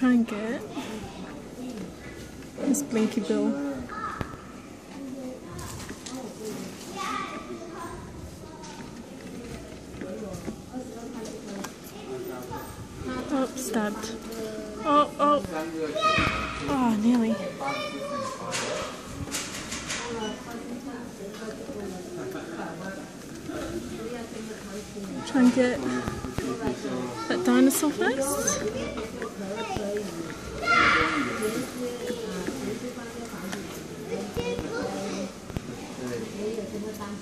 Try and get this Blinky Bill. Oh, stabbed. Oh, oh. Oh, nearly. Try and get that dinosaur face.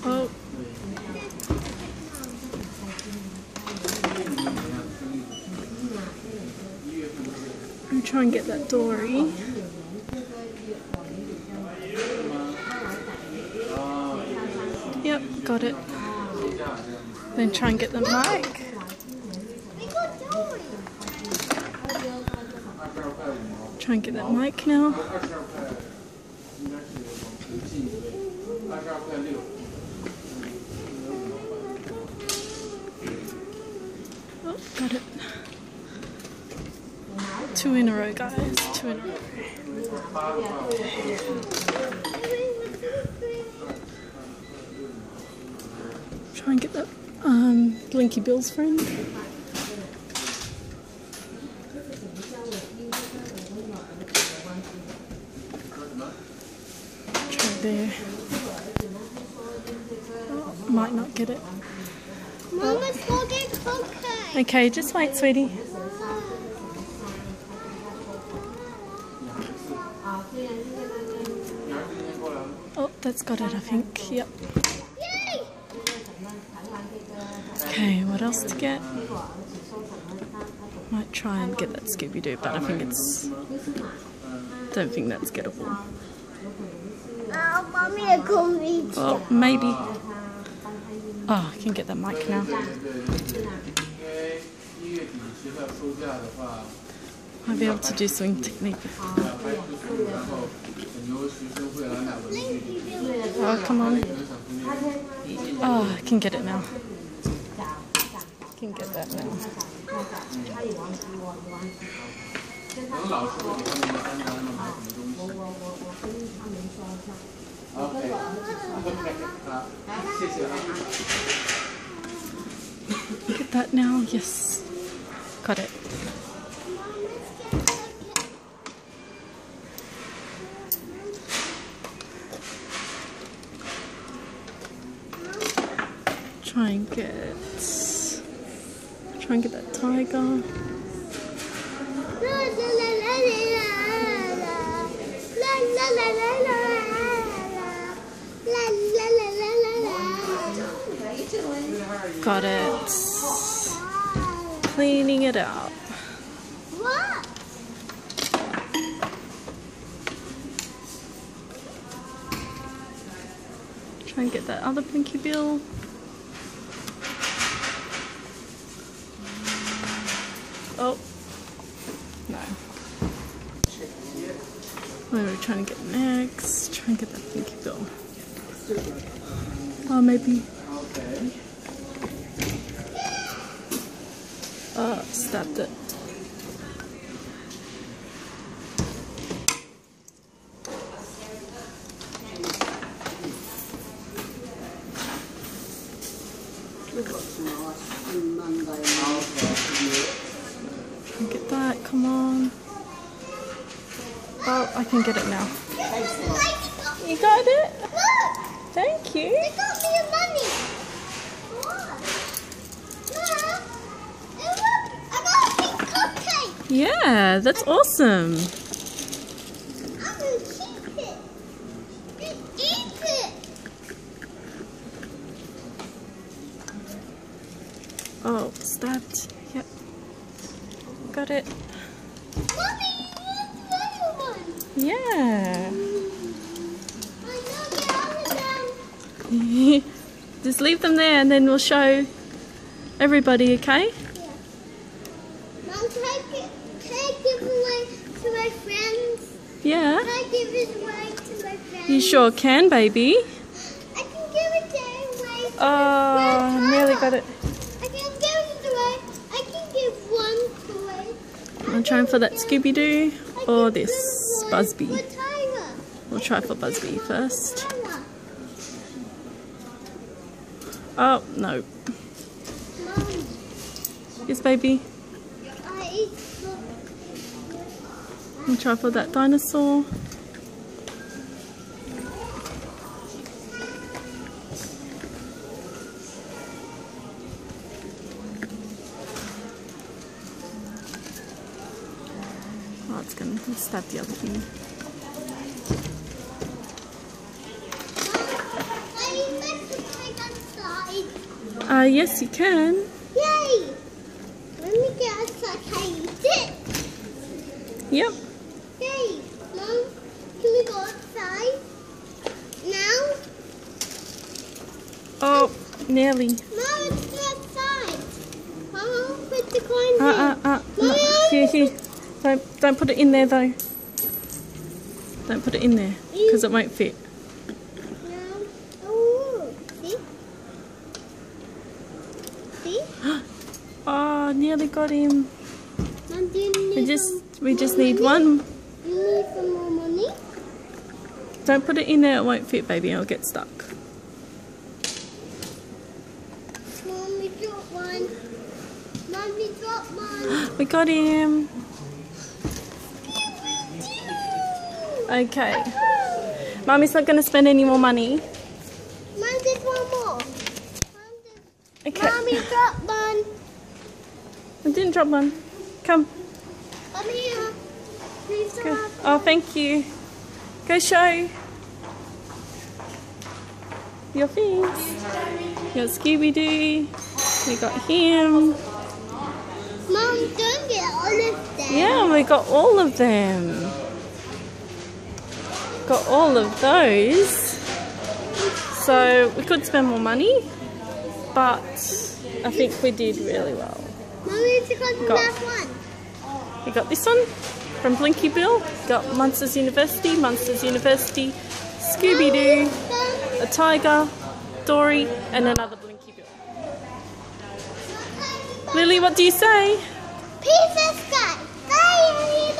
Oh. I'm trying to get that Dory. Yep, got it. Then try and get the mic. Try and get that mic now. Oh, got it. 2 in a row, guys. 2 in a row. Try and get that Blinky Bill's friend. Try there. Oh, might not get it. Mama's holding cookie. Okay, just wait, sweetie. Oh, that's got it, I think. Yep. Yay! Okay, what else to get? Might try and get that Scooby-Doo, but I think it's... don't think that's gettable. Oh, mommy, I can't reach. Well, maybe. Oh, I can get that mic now. Might be able to do swing technique. Oh, come on. Oh, I can get it now. I can get that now. Get that now? Yes. Got it. Try and get that tiger. Got it. Cleaning it out. What? Try and get that other Blinky Bill. Oh, no. Where are we trying to get next? Try and get that Blinky Bill. Oh, maybe. Oh, stabbed it. Get that, come on. Oh, I can get it now. You got it? Look! Thank you. They got me the money. What? Look, I got a big cupcake. Yeah, that's awesome. I'm going to keep it. Just eat it. Oh, stabbed. Yep. Got it. Mommy, you used the other one. Yeah. I know the other one. Just leave them there and then we'll show everybody, okay? Yeah. Mom, can I give away to my friends? Yeah. Can I give it away to my friends? You sure can, baby. I can give it away to Oh, my nearly friends. got it. I can give it away. I can give one toy. I'm trying for that Scooby-Doo or this Busby. For Tyler. We'll try for Busby first. Tyler. Oh, no. Mom, Yes, baby. I eat We'll try for that dinosaur. Oh, it's going to stab the other thing. Yes, you can. Yay! Let me get outside. Can you sit? Yep. Yay! Mom, can we go outside now? Oh, nearly. Mom, let's go outside. Mom, put the coins in. No. Here. Don't put it in there though. Don't put it in there because it won't fit. No. Oh, see? See? Oh, nearly got him. Mom, do you need We just need one. Do you need some more money? Don't put it in there, it won't fit, baby. It'll get stuck. Mom, we dropped one. Mom, we dropped one. We got him. Okay. Mommy's not going to spend any more money. Mom, there's one more. Okay. Mommy dropped one. I didn't drop one. Come. Come here. Please Go. drop. Oh, thank you. Go show your things. You got Scooby-Doo. We got him. Mom, don't get all of them. Yeah, we got all of them. Got all of those. So we could spend more money, but I think we did really well. Mommy, it's got the last one. We got this one from Blinky Bill. Got Monsters University, Scooby-Doo, a tiger, Dory, and another Blinky Bill. Lily, what do you say? Peace, guys. Bye.